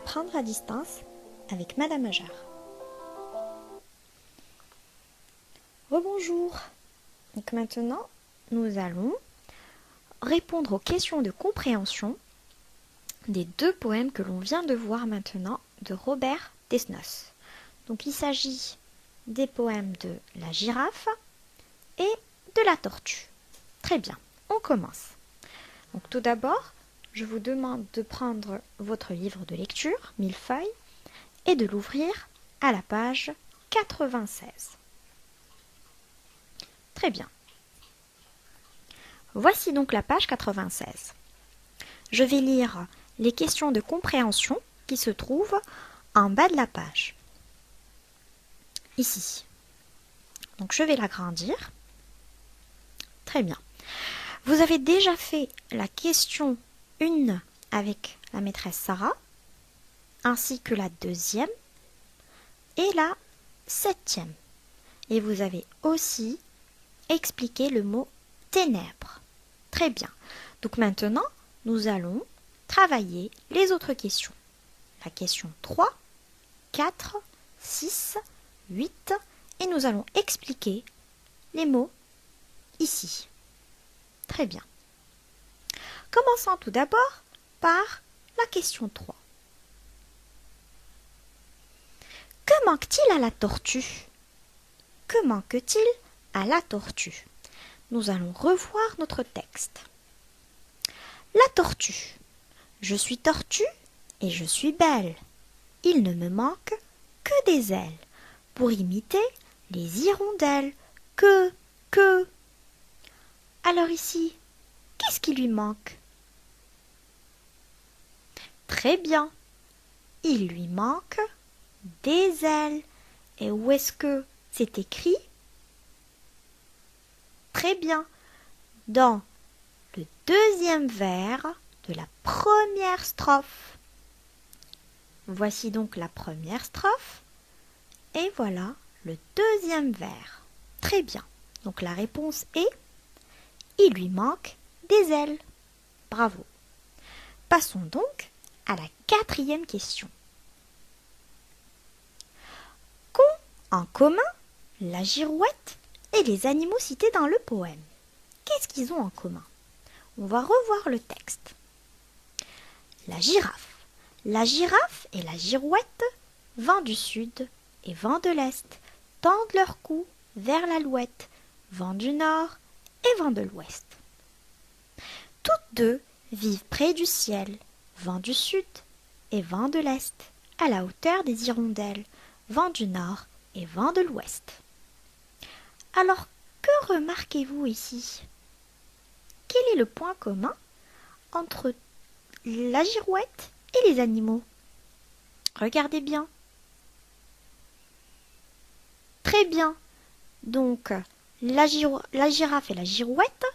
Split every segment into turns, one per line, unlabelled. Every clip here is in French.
Apprendre à distance avec Madame Ajar. Rebonjour. Donc maintenant, nous allons répondre aux questions de compréhension des deux poèmes que l'on vient de voir maintenant de Robert Desnos. Donc il s'agit des poèmes de la girafe et de la tortue. Très bien, on commence. Donc tout d'abord, je vous demande de prendre votre livre de lecture, millefeuille, et de l'ouvrir à la page 96. Très bien. Voici donc la page 96. Je vais lire les questions de compréhension qui se trouvent en bas de la page. Ici. Donc je vais l'agrandir. Très bien. Vous avez déjà fait la question 1 avec la maîtresse Sarah, ainsi que la 2e et la 7e. Et vous avez aussi expliqué le mot ténèbres. Très bien. Donc maintenant, nous allons travailler les autres questions. La question 3, 4, 6, 8, et nous allons expliquer les mots ici. Très bien. Commençons tout d'abord par la question 3. Que manque-t-il à la tortue? Que manque-t-il à la tortue? Nous allons revoir notre texte. La tortue. Je suis tortue et je suis belle. Il ne me manque que des ailes pour imiter les hirondelles. Que. Alors ici, qu'est-ce qui lui manque? Très bien. Il lui manque des ailes. Et où est-ce que c'est écrit? Très bien. Dans le deuxième vers de la première strophe. Voici donc la première strophe. Et voilà le deuxième vers. Très bien. Donc la réponse est: il lui manque des ailes. Bravo. Passons donc à la 4e question. Qu'ont en commun la girouette et les animaux cités dans le poème? Qu'est-ce qu'ils ont en commun? On va revoir le texte. La girafe. La girafe et la girouette, vent du sud et vent de l'est, tendent leur cou vers l'alouette, vent du nord et vent de l'ouest. Toutes deux vivent près du ciel, vent du sud et vent de l'est, à la hauteur des hirondelles, vent du nord et vent de l'ouest. Alors, que remarquez-vous ici? Quel est le point commun entre la girouette et les animaux? Regardez bien. Très bien. Donc, la girafe et la girouette,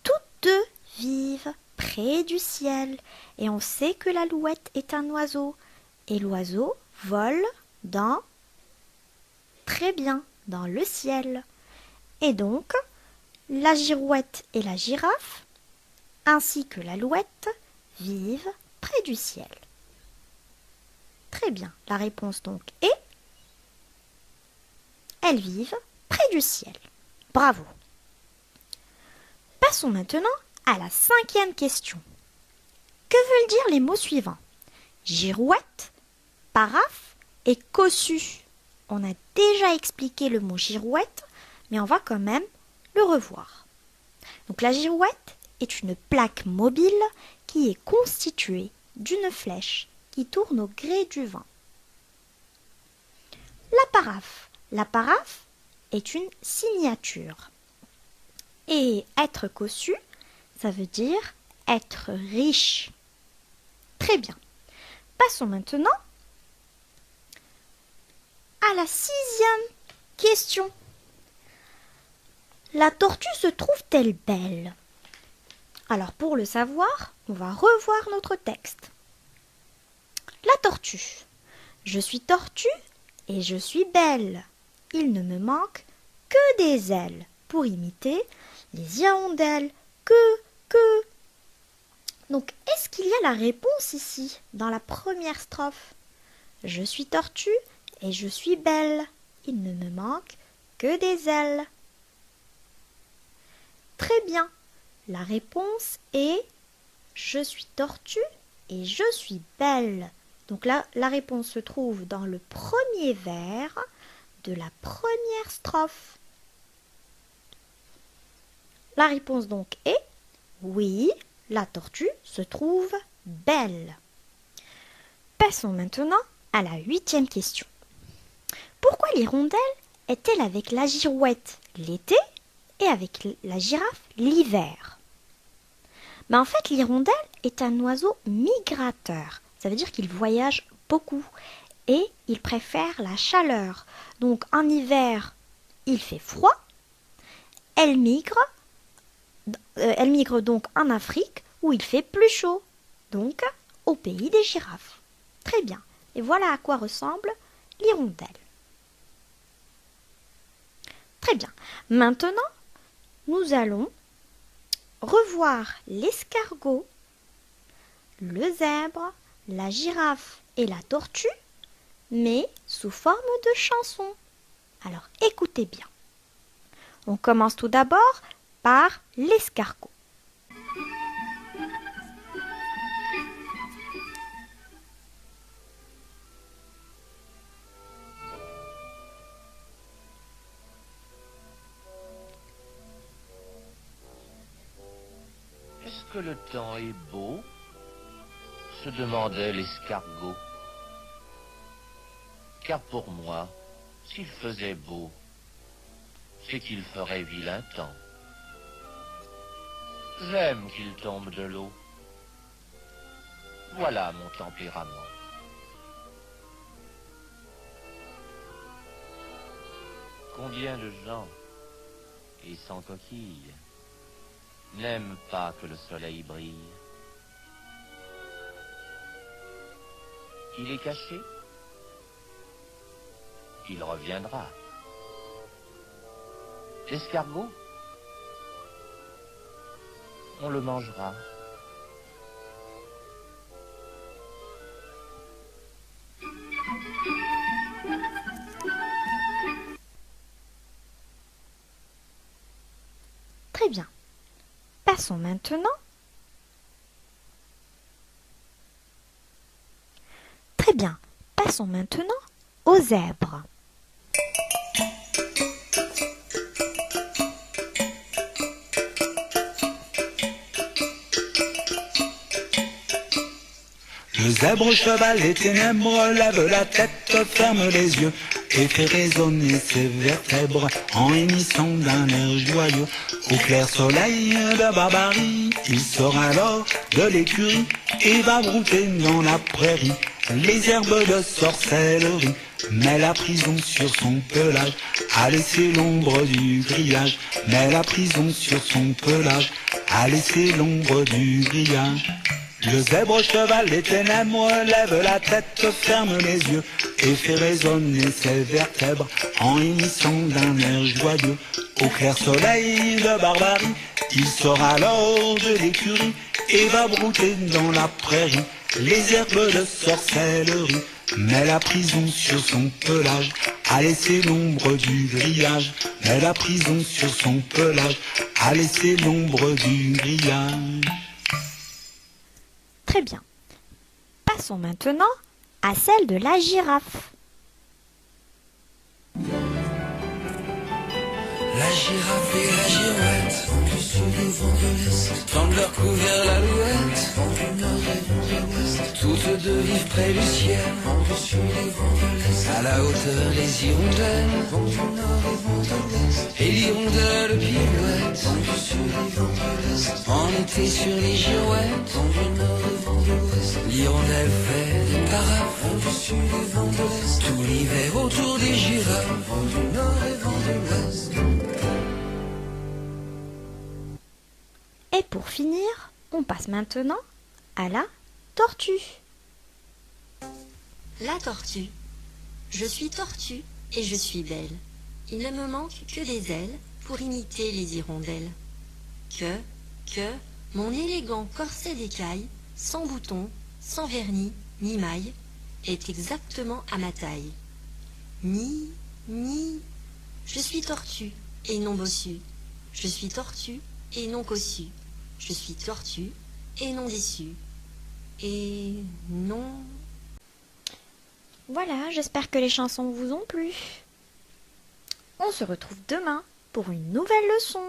toutes deux vivent près du ciel. Et on sait que l'alouette est un oiseau. Et l'oiseau vole dans... Très bien, dans le ciel. Et donc, la girouette et la girafe, ainsi que l'alouette, vivent près du ciel. Très bien, la réponse donc est: elles vivent près du ciel. Bravo. Passons maintenant à la 5e question. Que veulent dire les mots suivants? Girouette, paraphe et cossu. On a déjà expliqué le mot girouette, mais on va quand même le revoir. Donc la girouette est une plaque mobile qui est constituée d'une flèche qui tourne au gré du vent. La paraphe est une signature. Et être cossu, ça veut dire être riche. Très bien. Passons maintenant à la 6e question. La tortue se trouve-t-elle belle? Alors pour le savoir, on va revoir notre texte. La tortue. Je suis tortue et je suis belle. Il ne me manque que des ailes pour imiter les hirondelles. Que. Donc, est-ce qu'il y a la réponse ici, dans la première strophe? Je suis tortue et je suis belle. Il ne me manque que des ailes. Très bien. La réponse est je suis tortue et je suis belle. Donc là, la réponse se trouve dans le premier vers de la première strophe. La réponse donc est oui, la tortue se trouve belle. Passons maintenant à la 8e question. Pourquoi l'hirondelle est-elle avec la girouette l'été et avec la girafe l'hiver? En fait, l'hirondelle est un oiseau migrateur. Ça veut dire qu'il voyage beaucoup et il préfère la chaleur. Donc en hiver, il fait froid. Elle migre donc en Afrique où il fait plus chaud, donc au pays des girafes. Très bien. Et voilà à quoi ressemble l'hirondelle. Très bien. Maintenant, nous allons revoir l'escargot, le zèbre, la girafe et la tortue, mais sous forme de chanson. Alors écoutez bien. On commence tout d'abord par l'escargot.
Est-ce que le temps est beau? Se demandait l'escargot. Car pour moi, s'il faisait beau, c'est qu'il ferait vilain temps. J'aime qu'il tombe de l'eau. Voilà mon tempérament. Combien de gens, et sans coquille, n'aiment pas que le soleil brille? Il est caché? Il reviendra. L'escargot? On le mangera.
Très bien. Passons maintenant. Très bien. Passons maintenant aux zèbres.
Le zèbre cheval les ténèbres lève la tête, ferme les yeux et fait résonner ses vertèbres en émissant d'un air joyeux. Au clair soleil de barbarie, il sort alors de l'écurie et va brouter dans la prairie les herbes de sorcellerie. Mais la prison sur son pelage a laissé l'ombre du grillage. Mais la prison sur son pelage a laissé l'ombre du grillage. Le zèbre cheval des ténèbres lève la tête, ferme les yeux et fait résonner ses vertèbres en émissant d'un air joyeux. Au clair soleil de barbarie, il sort alors de l'écurie et va brouter dans la prairie les herbes de sorcellerie. Mais la prison sur son pelage a laissé l'ombre du grillage. Mais la prison sur son pelage a laissé l'ombre du grillage.
Très bien. Passons maintenant à celle de la girafe.
La girafe et la girouette, vendus sur les vents de l'Est, tendent leur couvert l'alouette, vent du Nord et vent de l'Ouest. Toutes deux vivent près du ciel, vendus sur les vents de l'Est. À la hauteur les hirondelles, vent du Nord et vent de l'Est. Et l'hirondelle pirouette, vendus sur les vents de l'Est. En été sur les girouettes, vent du Nord et vent de l'Ouest. L'hirondelle fait des paraphes, vendus sur les vents de l'Est. Tout l'hiver autour des girafes, vent du Nord et vent de l'Ouest.
Et pour finir, on passe maintenant à la tortue.
La tortue. Je suis tortue et je suis belle. Il ne me manque que des ailes pour imiter les hirondelles. Que, Mon élégant corset d'écaille, sans boutons, sans vernis, ni maille, est exactement à ma taille. Ni, je suis tortue et non bossu. Je suis tortue et non cossu. Je suis tortue et non déçue. Et non...
Voilà, j'espère que les chansons vous ont plu. On se retrouve demain pour une nouvelle leçon.